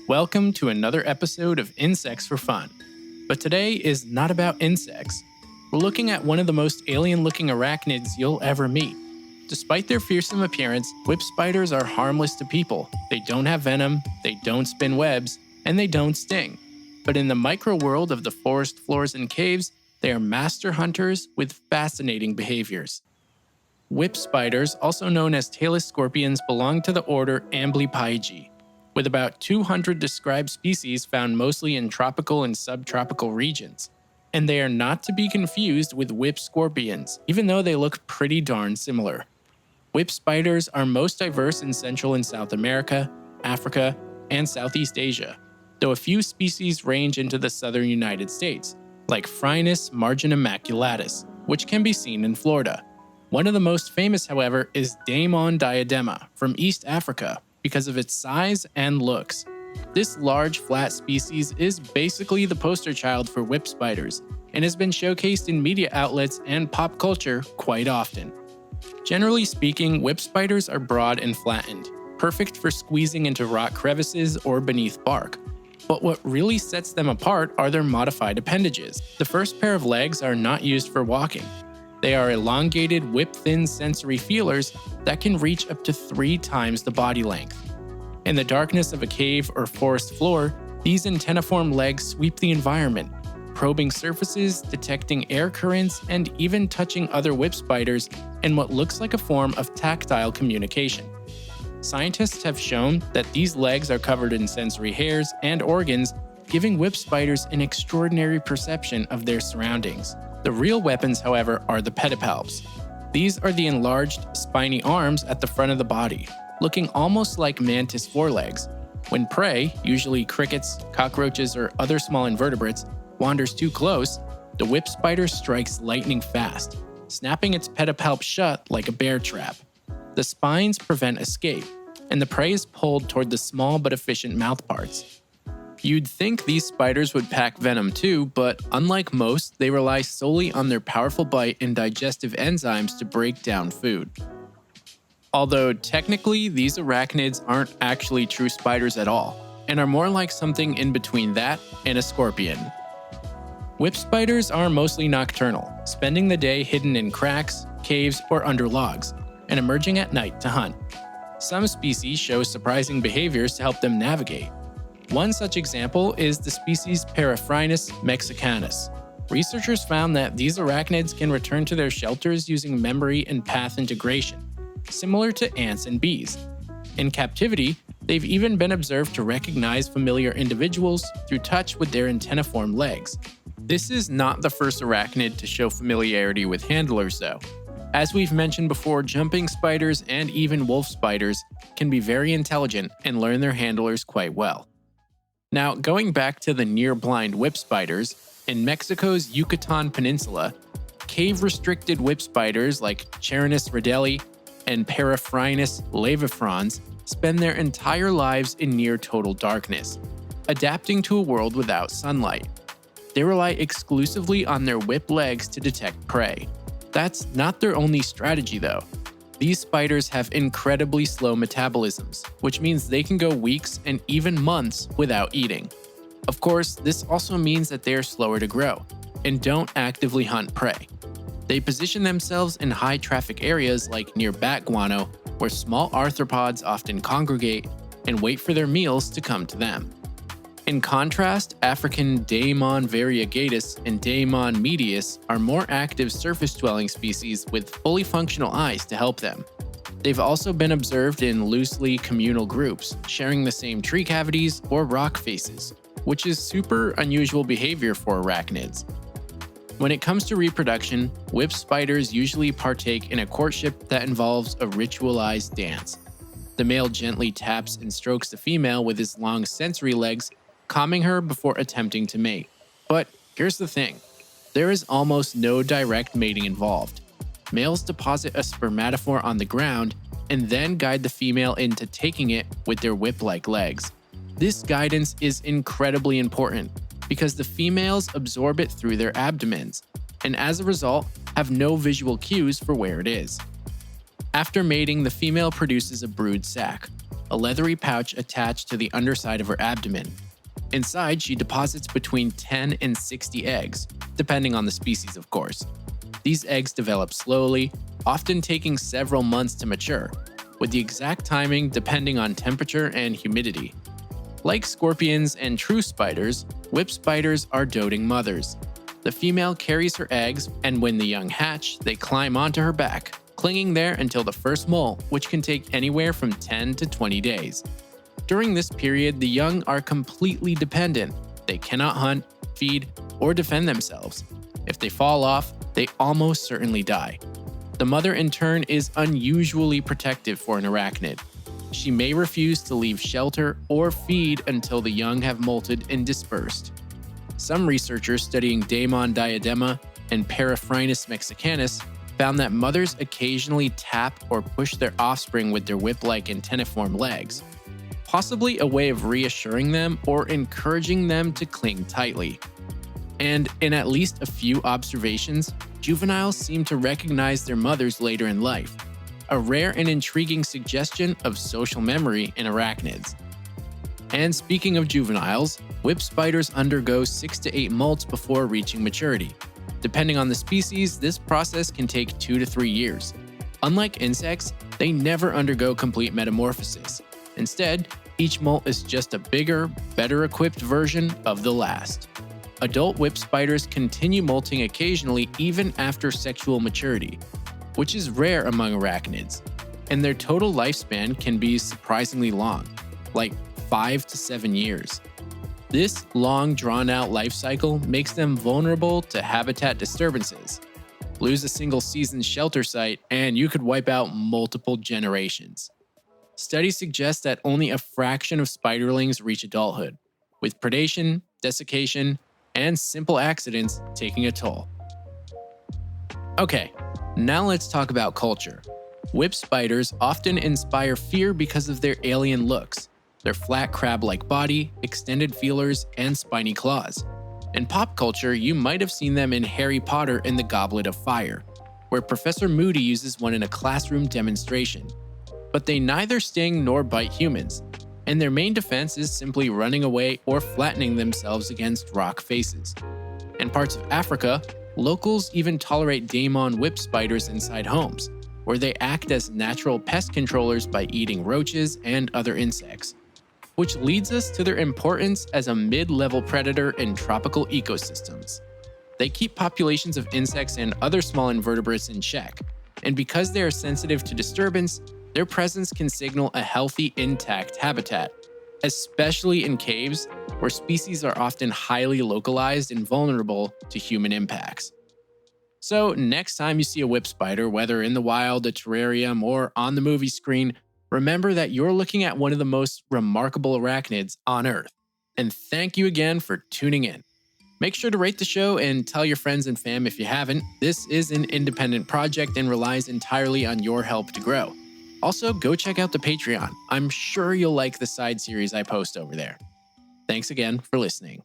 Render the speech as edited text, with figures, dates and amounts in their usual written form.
Welcome to another episode of Insects for Fun. But today is not about insects. We're looking at one of the most alien-looking arachnids you'll ever meet. Despite their fearsome appearance, whip spiders are harmless to people. They don't have venom, they don't spin webs, and they don't sting. But in the micro world of the forest floors and caves, they are master hunters with fascinating behaviors. Whip spiders, also known as tailless scorpions, belong to the order Amblypygae, with about 200 described species found mostly in tropical and subtropical regions. And they are not to be confused with whip scorpions, even though they look pretty darn similar. Whip spiders are most diverse in Central and South America, Africa, and Southeast Asia, though a few species range into the southern United States, like Phrynis marginum maculatus, which can be seen in Florida. One of the most famous, however, is Daemon diadema from East Africa, because of its size and looks. This large, flat species is basically the poster child for whip spiders and has been showcased in media outlets and pop culture quite often. Generally speaking, whip spiders are broad and flattened, perfect for squeezing into rock crevices or beneath bark. But what really sets them apart are their modified appendages. The first pair of legs are not used for walking. They are elongated, whip-thin sensory feelers that can reach up to 3 times the body length. In the darkness of a cave or forest floor, these antenniform legs sweep the environment, probing surfaces, detecting air currents, and even touching other whip spiders in what looks like a form of tactile communication. Scientists have shown that these legs are covered in sensory hairs and organs, giving whip spiders an extraordinary perception of their surroundings. The real weapons, however, are the pedipalps. These are the enlarged, spiny arms at the front of the body, looking almost like mantis forelegs. When prey, usually crickets, cockroaches, or other small invertebrates, wanders too close, the whip spider strikes lightning fast, snapping its pedipalp shut like a bear trap. The spines prevent escape, and the prey is pulled toward the small but efficient mouthparts. You'd think these spiders would pack venom too, but unlike most, they rely solely on their powerful bite and digestive enzymes to break down food. Although technically, these arachnids aren't actually true spiders at all, and are more like something in between that and a scorpion. Whip spiders are mostly nocturnal, spending the day hidden in cracks, caves, or under logs, and emerging at night to hunt. Some species show surprising behaviors to help them navigate. One such example is the species Phrynis mexicanus. Researchers found that these arachnids can return to their shelters using memory and path integration, similar to ants and bees. In captivity, they've even been observed to recognize familiar individuals through touch with their antenniform legs. This is not the first arachnid to show familiarity with handlers, though. As we've mentioned before, jumping spiders and even wolf spiders can be very intelligent and learn their handlers quite well. Now, going back to the near-blind whip spiders, in Mexico's Yucatan Peninsula, cave-restricted whip spiders like Charinus ridelli and Paraphrynis laevifrons spend their entire lives in near-total darkness, adapting to a world without sunlight. They rely exclusively on their whip legs to detect prey. That's not their only strategy, though. These spiders have incredibly slow metabolisms, which means they can go weeks and even months without eating. Of course, this also means that they are slower to grow and don't actively hunt prey. They position themselves in high-traffic areas like near bat guano, where small arthropods often congregate and wait for their meals to come to them. In contrast, African Daemon variegatus and Daemon medius are more active surface-dwelling species with fully functional eyes to help them. They've also been observed in loosely communal groups, sharing the same tree cavities or rock faces, which is super unusual behavior for arachnids. When it comes to reproduction, whip spiders usually partake in a courtship that involves a ritualized dance. The male gently taps and strokes the female with his long sensory legs, calming her before attempting to mate. But here's the thing, there is almost no direct mating involved. Males deposit a spermatophore on the ground and then guide the female into taking it with their whip-like legs. This guidance is incredibly important because the females absorb it through their abdomens, and as a result, have no visual cues for where it is. After mating, the female produces a brood sac. a leathery pouch attached to the underside of her abdomen. Inside, she deposits between 10 and 60 eggs, depending on the species, of course. These eggs develop slowly, often taking several months to mature, with the exact timing depending on temperature and humidity. Like scorpions and true spiders, whip spiders are doting mothers. The female carries her eggs, and when the young hatch, they climb onto her back, clinging there until the first molt, which can take anywhere from 10 to 20 days. During this period, the young are completely dependent. They cannot hunt, feed, or defend themselves. If they fall off, they almost certainly die. The mother, in turn, is unusually protective for an arachnid. She may refuse to leave shelter or feed until the young have molted and dispersed. Some researchers studying Daemon diadema and Paraphrinus mexicanus found that mothers occasionally tap or push their offspring with their whip-like antenniform legs, possibly a way of reassuring them or encouraging them to cling tightly. And in at least a few observations, juveniles seem to recognize their mothers later in life, a rare and intriguing suggestion of social memory in arachnids. And speaking of juveniles, whip spiders undergo 6 to 8 molts before reaching maturity. Depending on the species, this process can take 2 to 3 years. Unlike insects, they never undergo complete metamorphosis. Instead, each molt is just a bigger, better equipped version of the last. Adult whip spiders continue molting occasionally even after sexual maturity, which is rare among arachnids, and their total lifespan can be surprisingly long, like 5 to 7 years. This long, drawn-out life cycle makes them vulnerable to habitat disturbances. Lose a single season's shelter site, and you could wipe out multiple generations. Studies suggest that only a fraction of spiderlings reach adulthood, with predation, desiccation, and simple accidents taking a toll. Okay, now let's talk about culture. Whip spiders often inspire fear because of their alien looks, their flat crab-like body, extended feelers, and spiny claws. In pop culture, you might have seen them in Harry Potter and the Goblet of Fire, where Professor Moody uses one in a classroom demonstration. But they neither sting nor bite humans, and their main defense is simply running away or flattening themselves against rock faces. In parts of Africa, locals even tolerate daemon whip spiders inside homes, where they act as natural pest controllers by eating roaches and other insects, which leads us to their importance as a mid-level predator in tropical ecosystems. They keep populations of insects and other small invertebrates in check, and because they are sensitive to disturbance, their presence can signal a healthy, intact habitat, especially in caves where species are often highly localized and vulnerable to human impacts. So next time you see a whip spider, whether in the wild, a terrarium, or on the movie screen, remember that you're looking at one of the most remarkable arachnids on Earth. And thank you again for tuning in. Make sure to rate the show and tell your friends and fam if you haven't. This is an independent project and relies entirely on your help to grow. Also, go check out the Patreon. I'm sure you'll like the side series I post over there. Thanks again for listening.